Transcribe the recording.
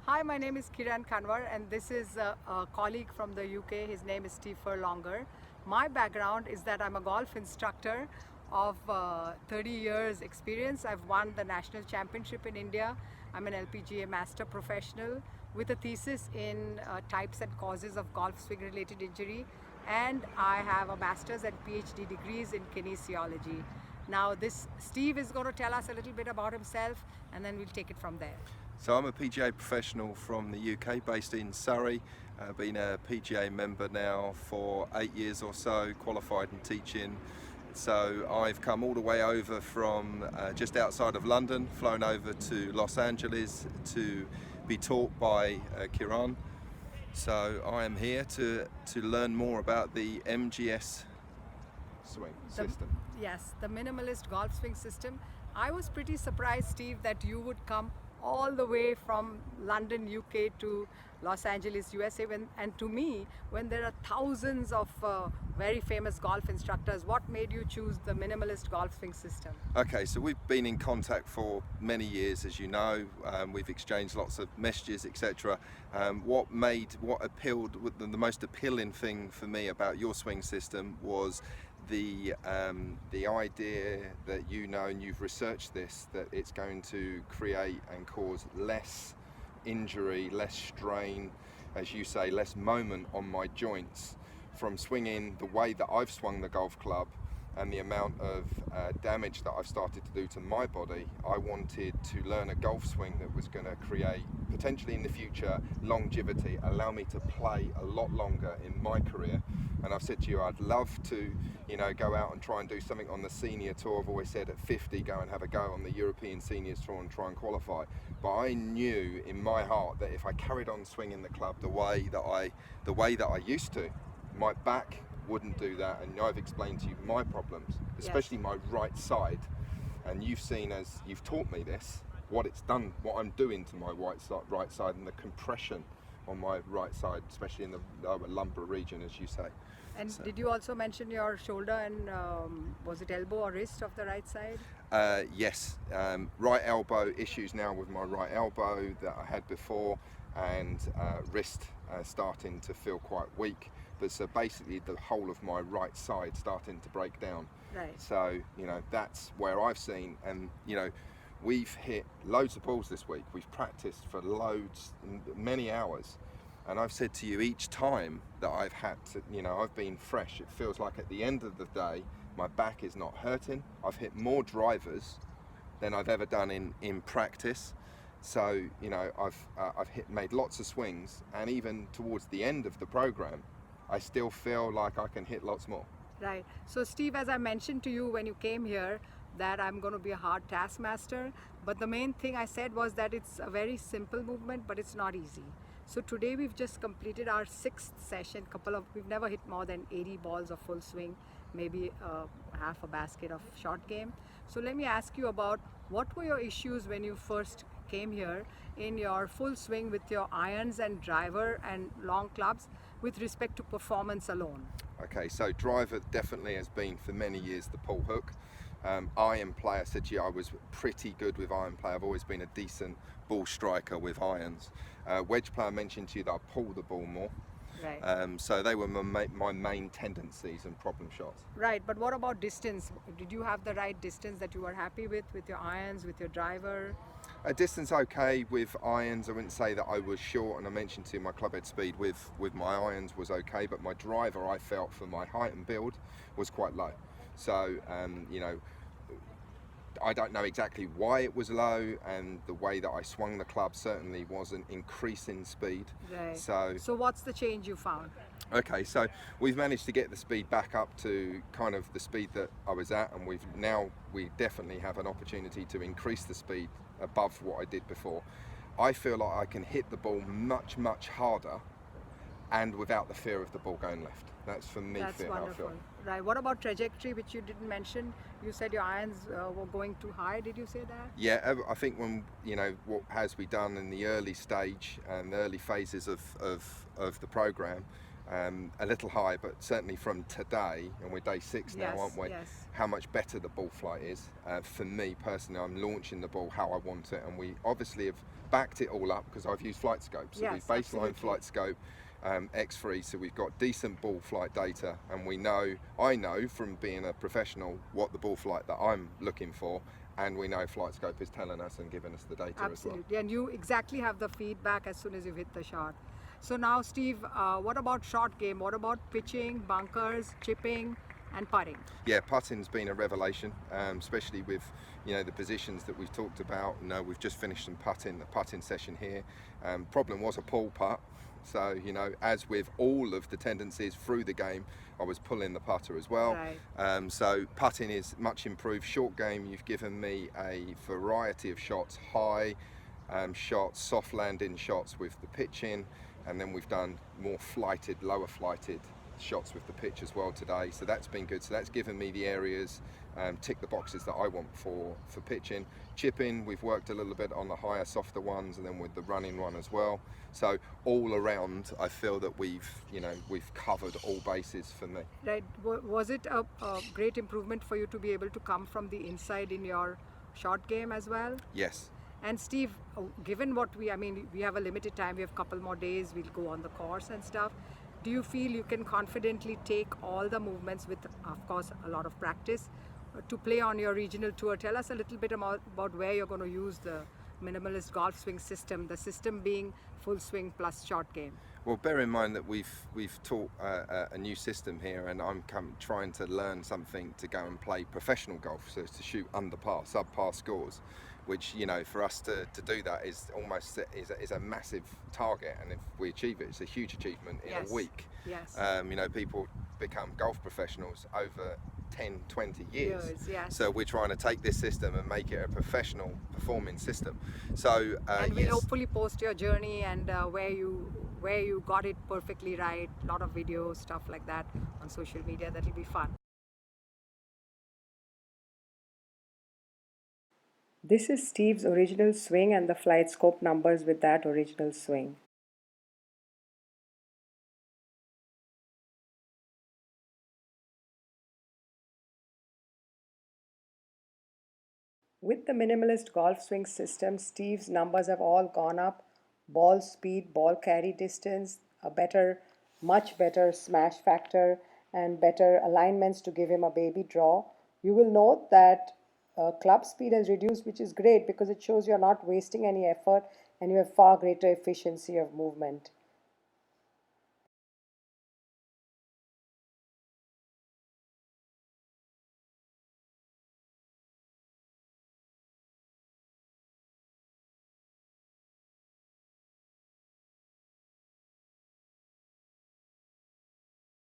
Hi, my name is Kiran Kanwar and this is a colleague from the UK. His name is Steve Furlonger. My background is that I'm a golf instructor of 30 years experience. I've won the national championship in India. I'm an LPGA master professional with a thesis in types and causes of golf swing related injury, and I have a master's and PhD degrees in kinesiology. Now this Steve is going to tell us a little bit about himself and then we'll take it from there. So I'm a PGA professional from the UK, based in Surrey. Been a PGA member now for 8 years or so, qualified in teaching. So I've come all the way over from just outside of London, flown over to Los Angeles to be taught by Kiran. So I am here to learn more about the MGS swing system. Yes, the Minimalist Golf Swing System. I was pretty surprised, Steve, that you would come all the way from London, UK to Los Angeles, USA, and to me, when there are thousands of very famous golf instructors, what made you choose the Minimalist Golf Swing System? Okay, so we've been in contact for many years, as you know. We've exchanged lots of messages, etc. What appealed, the most appealing thing for me about your swing system was the idea that you know, and you've researched this, that it's going to create and cause less injury, less strain, as you say, less moment on my joints from swinging the way that I've swung the golf club and the amount of damage that I've started to do to my body. I wanted to learn a golf swing that was going to create, potentially in the future, longevity, allow me to play a lot longer in my career. And I've said to you, I'd love to, go out and try and do something on the senior tour. I've always said at 50, go and have a go on the European Seniors Tour and try and qualify. But I knew in my heart that if I carried on swinging the club the way that I used to, my back wouldn't do that. And I've explained to you my problems, especially my right side. And you've seen, as you've taught me this, what it's done, what I'm doing to my right side, and the compression on my right side, especially in the lower lumbar region, as you say. And so, did you also mention your shoulder and was it elbow or wrist of the right side? Yes, right elbow issues now with my right elbow that I had before, and wrist starting to feel quite weak. But so basically the whole of my right side starting to break down. Right. So, that's where I've seen, and, we've hit loads of balls this week. We've practiced for many hours. And I've said to you each time that I've had to, I've been fresh. It feels like at the end of the day, my back is not hurting. I've hit more drivers than I've ever done in practice. So, I've made lots of swings, and even towards the end of the program, I still feel like I can hit lots more. Right. So Steve, as I mentioned to you when you came here, that I'm going to be a hard taskmaster, but the main thing I said was that it's a very simple movement, but it's not easy. So today we've just completed our 6th session. We've never hit more than 80 balls of full swing, maybe half a basket of short game. So let me ask you about what were your issues when you first came here in your full swing with your irons and driver and long clubs with respect to performance alone? Okay, so driver definitely has been for many years the pull hook. Iron play, I said to you, I was pretty good with iron play. I've always been a decent ball striker with irons. Wedge play, I mentioned to you that I pull the ball more. Right. So they were my main tendencies and problem shots. Right, but what about distance? Did you have the right distance that you were happy with your irons, with your driver? Distance okay with irons. I wouldn't say that I was short, and I mentioned to you my club head speed with my irons was okay, but my driver, I felt, for my height and build, was quite low. So, I don't know exactly why it was low, and the way that I swung the club certainly wasn't increasing speed. Right. So what's the change you found? Okay, so we've managed to get the speed back up to kind of the speed that I was at, and we definitely have an opportunity to increase the speed above what I did before. I feel like I can hit the ball much, much harder and without the fear of the ball going left. That's for me. That's wonderful. Right. What about trajectory, which you didn't mention? You said your irons were going too high. Did you say that? Yeah, I think when, what has we done in the early stage and the early phases of the program, a little high, but certainly from today, and we're day 6 now, Yes, aren't we? yes. How much better the ball flight is. For me personally, I'm launching the ball how I want it, and we obviously have backed it all up because I've used flight scope. So Yes, we've baseline absolutely. flight scope X3, so we've got decent ball flight data, and I know from being a professional what the ball flight that I'm looking for, and we know flight scope is telling us and giving us the data as well. Absolutely, and you exactly have the feedback as soon as you hit the shot. So now, Steve, what about short game? What about pitching, bunkers, chipping, and putting? Yeah, putting's been a revelation, especially with the positions that we've talked about. We've just finished the putting session here. Problem was a pull putt. So as with all of the tendencies through the game, I was pulling the putter as well. Right. So putting is much improved. Short game, you've given me a variety of shots, high shots, soft landing shots with the pitching, and then we've done more flighted, lower flighted shots with the pitch as well today. So that's been good. So that's given me the areas, tick the boxes that I want for pitching. Chipping, we've worked a little bit on the higher, softer ones, and then with the running one as well. So all around, I feel that we've covered all bases for me. Right. Was it a great improvement for you to be able to come from the inside in your short game as well? Yes. And Steve, given we have a limited time, we have a couple more days, we'll go on the course and stuff. Do you feel you can confidently take all the movements with, of course, a lot of practice to play on your regional tour? Tell us a little bit about where you're going to use the Minimalist Golf Swing System, the system being full swing plus short game. Well, bear in mind that we've taught a new system here, and I'm trying to learn something to go and play professional golf, so it's to shoot under par, sub-par scores, which for us to do that is almost is a massive target, and if we achieve it, it's a huge achievement in Yes. a week. Yes. People become golf professionals over 10, 20 years. Yes. So we're trying to take this system and make it a professional performing system. So and we'll yes. hopefully post your journey and where you got it perfectly right. A lot of videos, stuff like that on social media. That'll be fun. This is Steve's original swing and the flight scope numbers with that original swing. With the Minimalist Golf Swing System, Steve's numbers have all gone up. Ball speed, ball carry distance, much better smash factor, and better alignments to give him a baby draw. You will note that club speed has reduced, which is great because it shows you're not wasting any effort and you have far greater efficiency of movement.